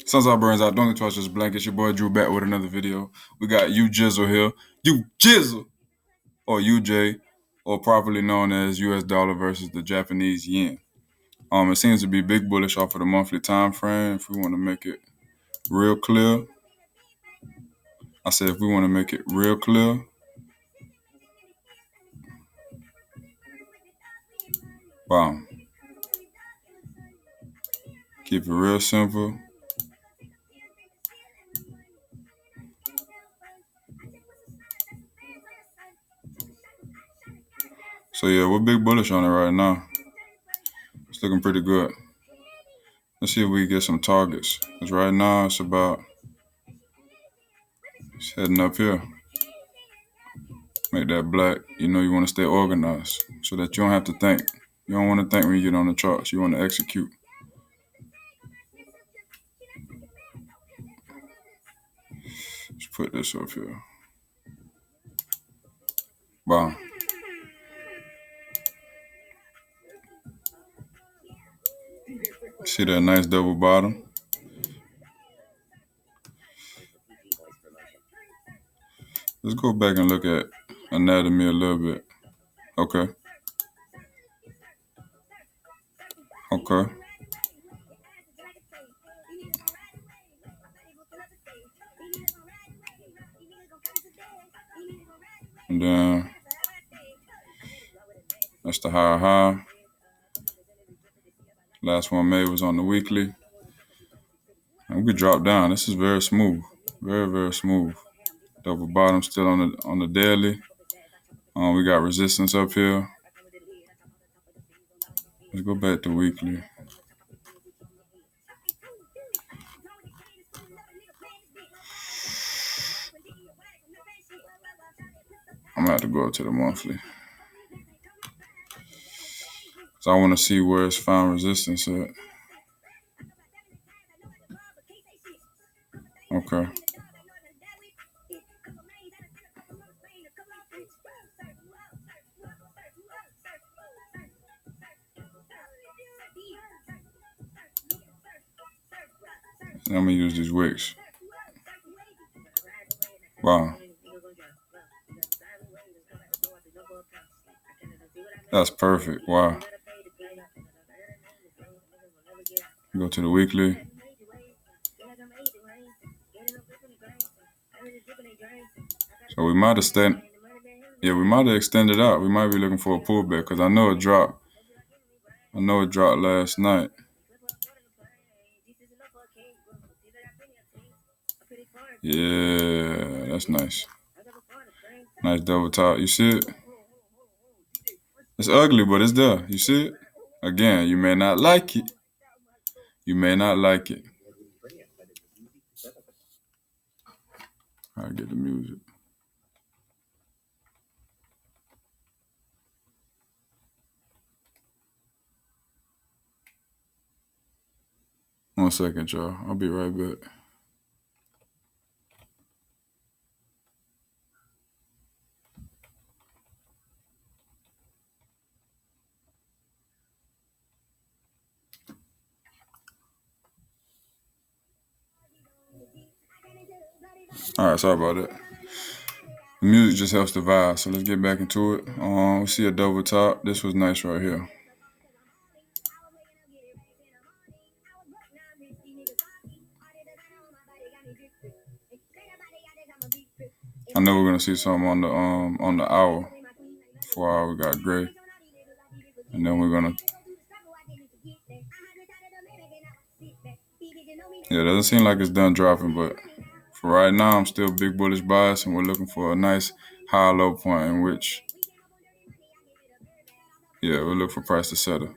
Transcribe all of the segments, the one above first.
Sun's out, burns out. Don't get twice just blank. It's your boy Drew back with another video. We got U Jizzle here. U Jizzle! Or UJ, or properly known as US dollar versus the Japanese yen. It seems to be big bullish off of the monthly time frame. If we want to make it real clear. I said if we want to make it real clear. Wow. Keep it real simple. So yeah, we're big bullish on it right now. It's looking pretty good. Let's see if we get some targets. Because right now it's heading up here. Make that black. You know you want to stay organized so that you don't have to think. You don't want to think when you get on the charts. You want to execute. Let's put this up here. Wow. See that nice double bottom? Let's go back and look at anatomy a little bit. Okay. Okay. And then that's the high. Last one made was on the weekly. And we could drop down. This is very smooth. Very, very smooth. Double bottom still on the daily. We got resistance up here. Let's go back to weekly. I'm gonna have to go to the monthly. So I want to see where it's found resistance at. Okay. And I'm gonna use these wicks. Wow. That's perfect. Wow. Go to the weekly. So we might have extended out. We might be looking for a pullback because I know it dropped. Last night. Yeah, that's nice. Nice double top. You see it? It's ugly, but it's there. You see it? Again, you may not like it. You may not like it. All right, get the music. One second, y'all. I'll be right back. All right, sorry about that. The music just helps the vibe, so let's get back into it. We see a double top. This was nice right here. I know we're gonna see something on the hour. 4 hour we got gray, and then we're gonna. Yeah, it doesn't seem like it's done dropping, but for right now, I'm still big bullish bias, and we're looking for a nice high-low point in which, we'll look for price to settle.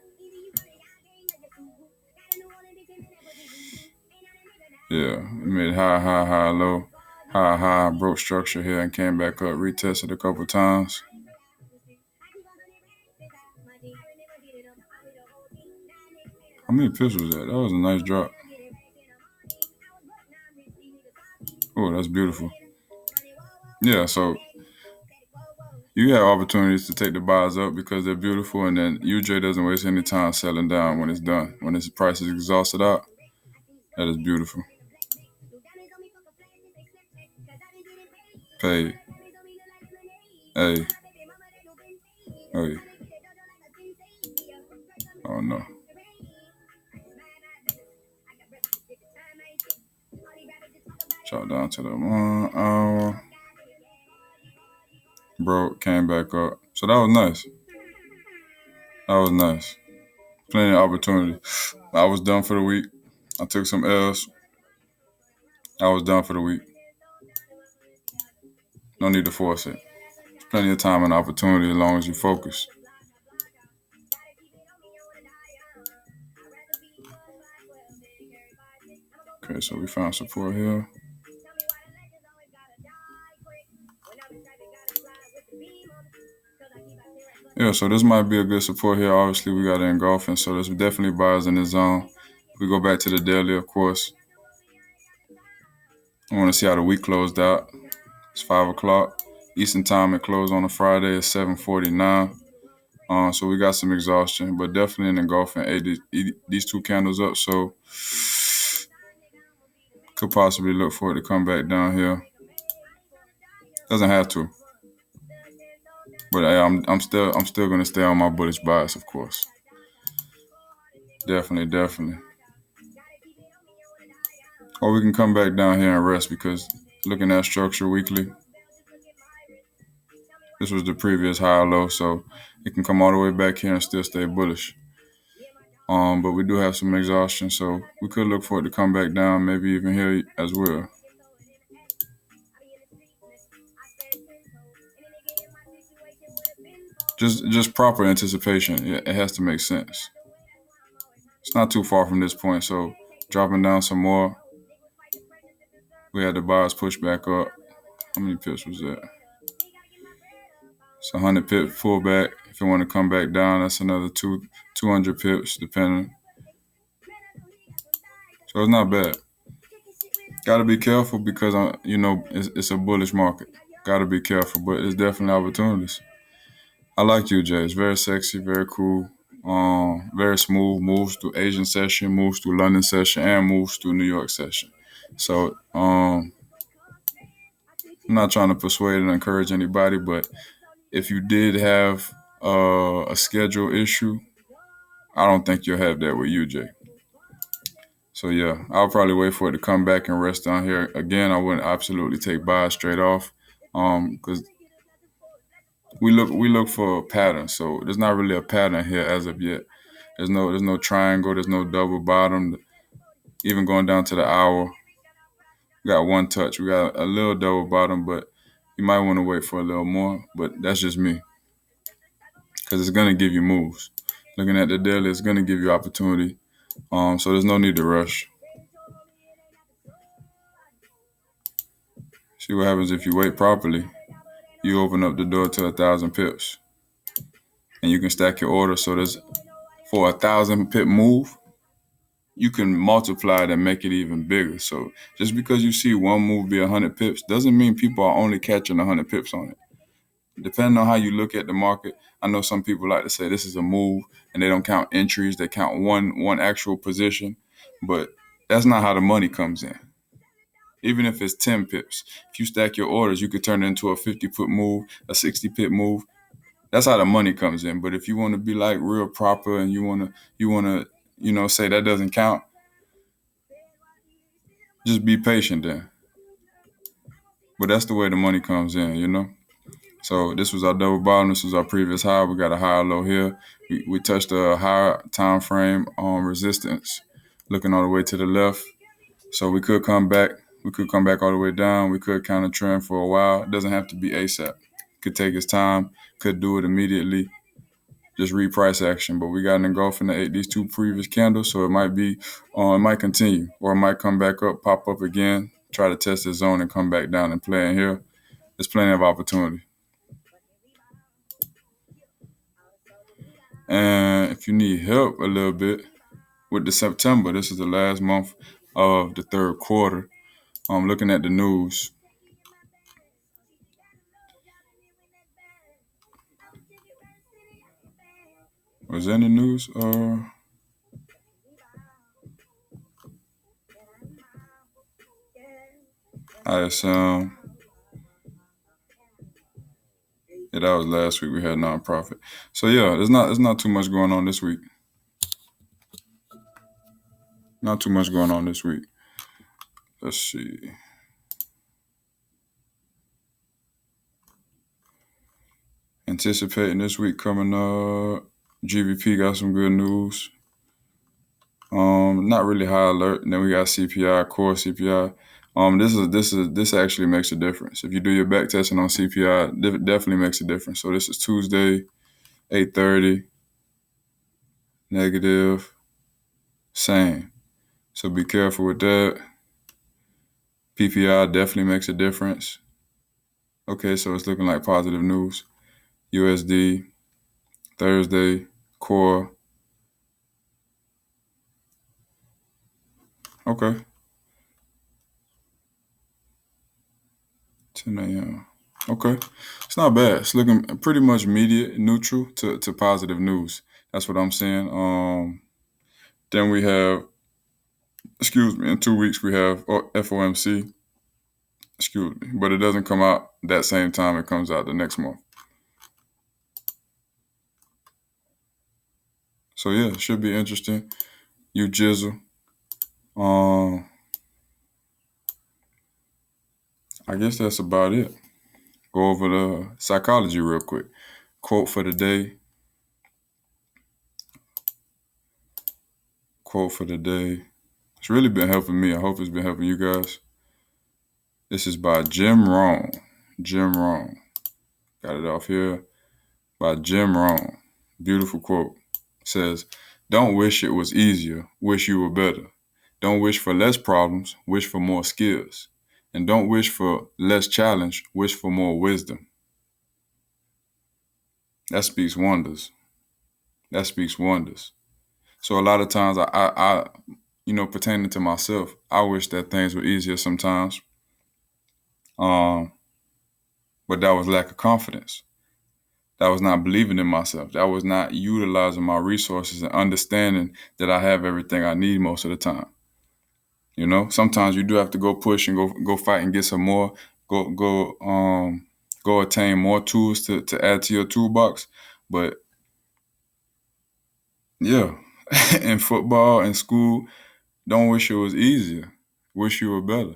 Yeah, we made high, low, high, broke structure here and came back up, retested a couple times. How many pips was that? That was a nice drop. Oh, that's beautiful. Yeah, so you have opportunities to take the buys up because they're beautiful, and then UJ doesn't waste any time selling down when it's done. When its price is exhausted out, that is beautiful. Hey, hey, hey. Oh no. Shot down to the 1 hour. Broke, came back up. So that was nice. That was nice. Plenty of opportunity. I was done for the week. I took some L's. I was done for the week. No need to force it. Plenty of time and opportunity as long as you focus. Okay, so we found support here. Yeah, so this might be a good support here. Obviously, we got it engulfing, so there's definitely buyers in the zone. If we go back to the daily, of course, I want to see how the week closed out. It's 5 o'clock Eastern time. It closed on a Friday at 7:49. So we got some exhaustion, but definitely an engulfing. These two candles up, so could possibly look for it to come back down here. Doesn't have to, but I'm still gonna stay on my bullish bias, of course. Definitely. Or we can come back down here and rest because looking at structure weekly, this was the previous high or low, so it can come all the way back here and still stay bullish. But we do have some exhaustion, so we could look for it to come back down, maybe even here as well. Just proper anticipation. Yeah, it has to make sense. It's not too far from this point, so dropping down some more. We had the buyers push back up. How many pips was that? It's 100 pips pullback. If you want to come back down, that's another 200 pips, depending. So it's not bad. Got to be careful because it's a bullish market. Got to be careful, but it's definitely opportunities. I like UJ. It's very sexy, very cool, very smooth. Moves through Asian session, moves through London session, and moves through New York session. So I'm not trying to persuade and encourage anybody, but if you did have a schedule issue, I don't think you'll have that with UJ. So yeah, I'll probably wait for it to come back and rest down here. Again, I wouldn't absolutely take buys straight off, because we look for a pattern. So there's not really a pattern here as of yet. There's no triangle. There's no double bottom. Even going down to the hour, we got one touch. We got a little double bottom, but you might want to wait for a little more. But that's just me, because it's gonna give you moves. Looking at the daily, it's gonna give you opportunity. So there's no need to rush. See what happens if you wait properly. You open up the door to 1,000 pips, and you can stack your order. So there's for 1,000 pip move, you can multiply it and make it even bigger. So just because you see one move be 100 pips doesn't mean people are only catching 100 pips on it. Depending on how you look at the market, I know some people like to say this is a move and they don't count entries, they count one actual position, but that's not how the money comes in. Even if it's 10 pips, if you stack your orders, you could turn it into a 50-pip move, a 60-pip move. That's how the money comes in. But if you want to be like real proper and you want to say that doesn't count, just be patient then. But that's the way the money comes in. So this was our double bottom. This was our previous high. We got a higher low here. We touched a higher time frame resistance, looking all the way to the left. So we could come back. We could come back all the way down. We could counter trend for a while. It doesn't have to be ASAP. Could take its time. Could do it immediately. Just reprice action. But we got an engulfing these two previous candles, so it might continue, or it might come back up, pop up again, try to test the zone and come back down and play in here. There's plenty of opportunity. And if you need help a little bit with the September, this is the last month of the third quarter. Looking at the news. Was there any news? ISM. Yeah, that was last week. We had nonprofit. So yeah, there's not too much going on this week. Not too much going on this week. Let's see. Anticipating this week coming up. GVP got some good news. Not really high alert. And then we got CPI, core CPI. This actually makes a difference. If you do your back testing on CPI, definitely makes a difference. So this is Tuesday, 8:30, negative, same. So be careful with that. PPI definitely makes a difference. Okay, so it's looking like positive news. USD, Thursday, core. Okay. 10 a.m. Okay. It's not bad. It's looking pretty much immediate, neutral to positive news. That's what I'm saying. Then we have, in 2 weeks we have FOMC. Excuse me. But it doesn't come out that same time. It comes out the next month. So yeah, it should be interesting. You jizzle. I guess that's about it. Go over the psychology real quick. Quote for the day. Quote for the day. It's really been helping me. I hope it's been helping you guys. This is by Jim Rohn. Jim Rohn. Got it off here. By Jim Rohn. Beautiful quote. It says, "Don't wish it was easier. Wish you were better. Don't wish for less problems. Wish for more skills. And don't wish for less challenge. Wish for more wisdom." That speaks wonders. That speaks wonders. So a lot of times I pertaining to myself, I wish that things were easier sometimes. But that was lack of confidence. That was not believing in myself. That was not utilizing my resources and understanding that I have everything I need most of the time. Sometimes you do have to go push and go fight and get some more, go attain more tools to add to your toolbox. But yeah, in football and school, don't wish it was easier. Wish you were better.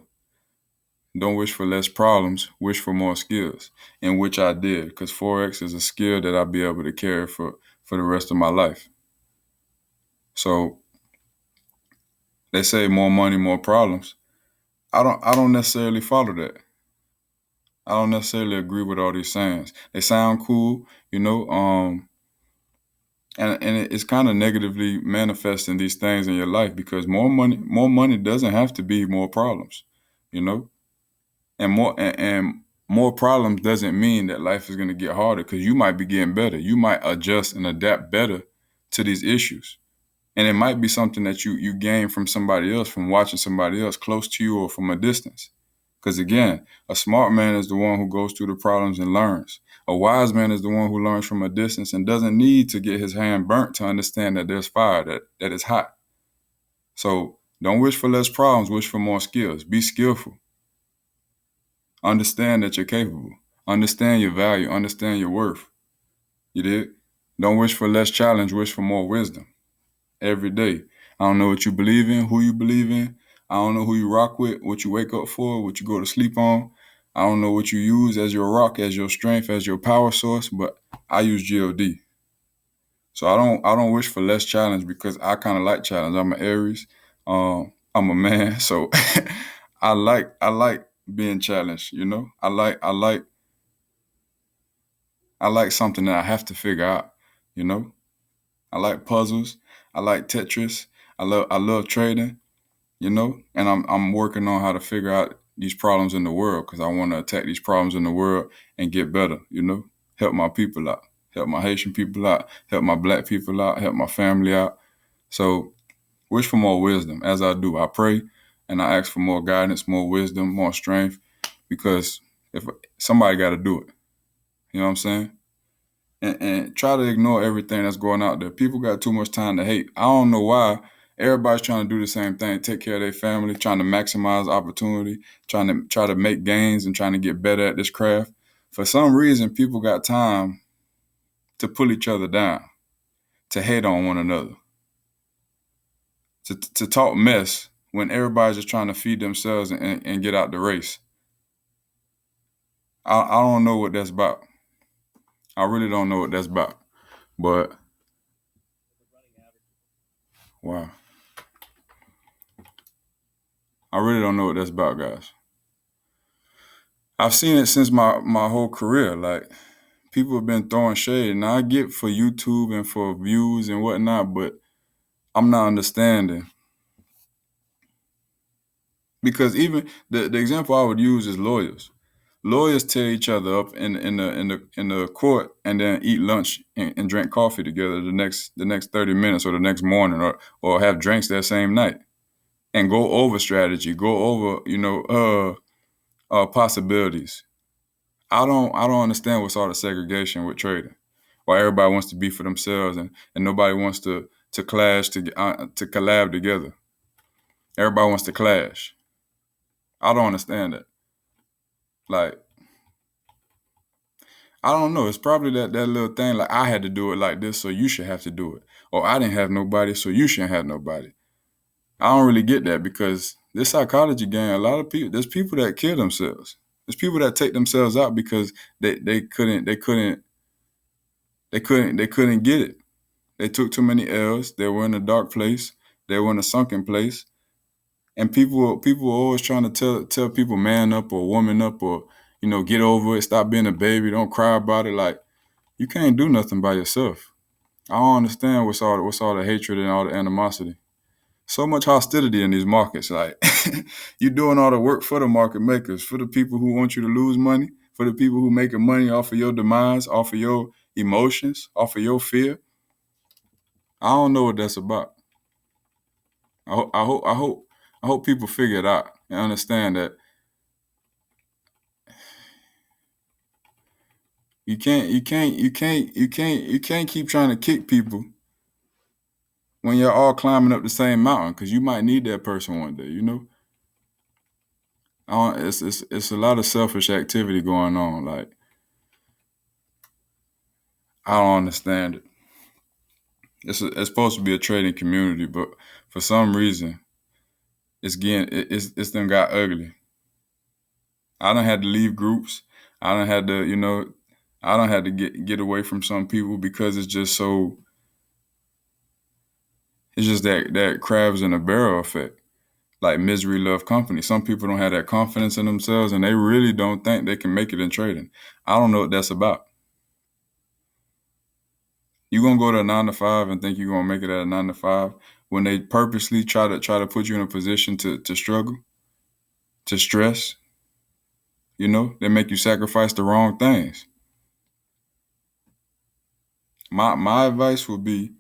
Don't wish for less problems. Wish for more skills, in which I did, because Forex is a skill that I'll be able to carry for the rest of my life. So they say more money, more problems. I don't necessarily follow that. I don't necessarily agree with all these sayings. They sound cool, and it's kind of negatively manifesting these things in your life, because more money doesn't have to be more problems, you know, and more problems doesn't mean that life is going to get harder, because you might be getting better. You might adjust and adapt better to these issues. And it might be something that you gain from somebody else, from watching somebody else close to you or from a distance. Because again, a smart man is the one who goes through the problems and learns. A wise man is the one who learns from a distance and doesn't need to get his hand burnt to understand that there's fire, that is hot. So don't wish for less problems, wish for more skills. Be skillful. Understand that you're capable. Understand your value. Understand your worth. You did? Don't wish for less challenge, wish for more wisdom. Every day. I don't know what you believe in, who you believe in. I don't know who you rock with, what you wake up for, what you go to sleep on. I don't know what you use as your rock, as your strength, as your power source, but I use GOD. So I don't wish for less challenge, because I kind of like challenge. I'm an Aries. I'm a man, so I like being challenged, I like something that I have to figure out, you know? I like puzzles. I like Tetris. I love trading. And I'm working on how to figure out these problems in the world, because I want to attack these problems in the world and get better, help my people out, help my Haitian people out, help my black people out, help my family out. So wish for more wisdom. As I do, I pray and I ask for more guidance, more wisdom, more strength, because if somebody got to do it, you know what I'm saying? And try to ignore everything that's going out there. People got too much time to hate. I don't know why. Everybody's trying to do the same thing, take care of their family, trying to maximize opportunity, try to make gains and trying to get better at this craft. For some reason, people got time to pull each other down, to hate on one another, to talk mess when everybody's just trying to feed themselves and get out the race. I don't know what that's about. I really don't know what that's about. But wow. I really don't know what that's about, guys. I've seen it since my whole career. Like, people have been throwing shade, and I get for YouTube and for views and whatnot, but I'm not understanding. Because even the example I would use is lawyers. Lawyers tear each other up in the court and then eat lunch and drink coffee together the next 30 minutes or the next morning, or have drinks that same night and go over strategy, go over possibilities. I don't understand what's all the segregation with trading. Why everybody wants to be for themselves and nobody wants to clash to collab together. Everybody wants to clash. I don't understand that. Like, I don't know. It's probably that little thing like, I had to do it like this, so you should have to do it. Or I didn't have nobody, so you shouldn't have nobody. I don't really get that, because this psychology game, a lot of people, there's people that kill themselves. There's people that take themselves out because they couldn't get it. They took too many L's. They were in a dark place. They were in a sunken place. And people were always trying to tell people, man up or woman up, or get over it, stop being a baby, don't cry about it. Like, you can't do nothing by yourself. I don't understand what's all the hatred and all the animosity. So much hostility in these markets. Like, you're doing all the work for the market makers, for the people who want you to lose money, for the people who making money off of your demise, off of your emotions, off of your fear. I don't know what that's about. I hope people figure it out and understand that you can't keep trying to kick people when you're all climbing up the same mountain, because you might need that person one day. It's a lot of selfish activity going on. Like, I don't understand it. It's supposed to be a trading community, but for some reason, it's done got ugly. I done had to leave groups. I done had to, I done had to get away from some people because it's just so. It's just that crabs in a barrel effect, like misery love company. Some people don't have that confidence in themselves, and they really don't think they can make it in trading. I don't know what that's about. You gonna go to a 9 to 5 and think you're gonna make it at a 9 to 5 when they purposely try to put you in a position to struggle, to stress. They make you sacrifice the wrong things. My advice would be,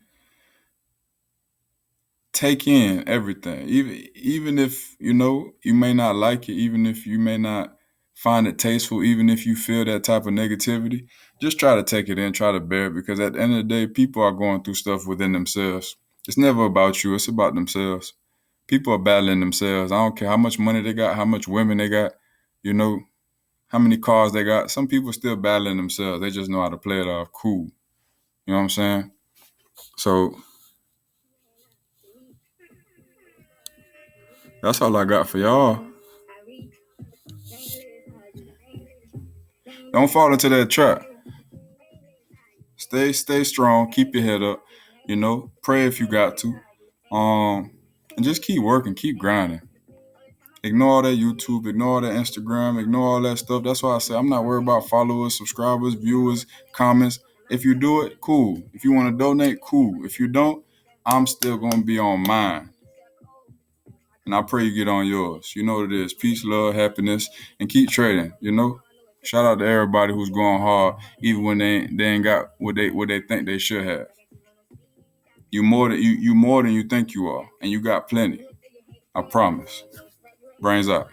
take in everything, even if you may not like it, even if you may not find it tasteful, even if you feel that type of negativity. Just try to take it in, try to bear it, because at the end of the day, people are going through stuff within themselves. It's never about you, it's about themselves. People are battling themselves. I don't care how much money they got, how much women they got, how many cars they got. Some people still battling themselves. They just know how to play it off cool. You know what I'm saying? So that's all I got for y'all. Don't fall into that trap. Stay strong. Keep your head up. Pray if you got to. And just keep working. Keep grinding. Ignore all that YouTube. Ignore all that Instagram. Ignore all that stuff. That's why I say I'm not worried about followers, subscribers, viewers, comments. If you do it, cool. If you want to donate, cool. If you don't, I'm still gonna be on mine. And I pray you get on yours. You know what it is. Peace, love, happiness, and keep trading. Shout out to everybody who's going hard, even when they ain't got what they think they should have. You more than you think you are, and you got plenty. I promise. Brains out.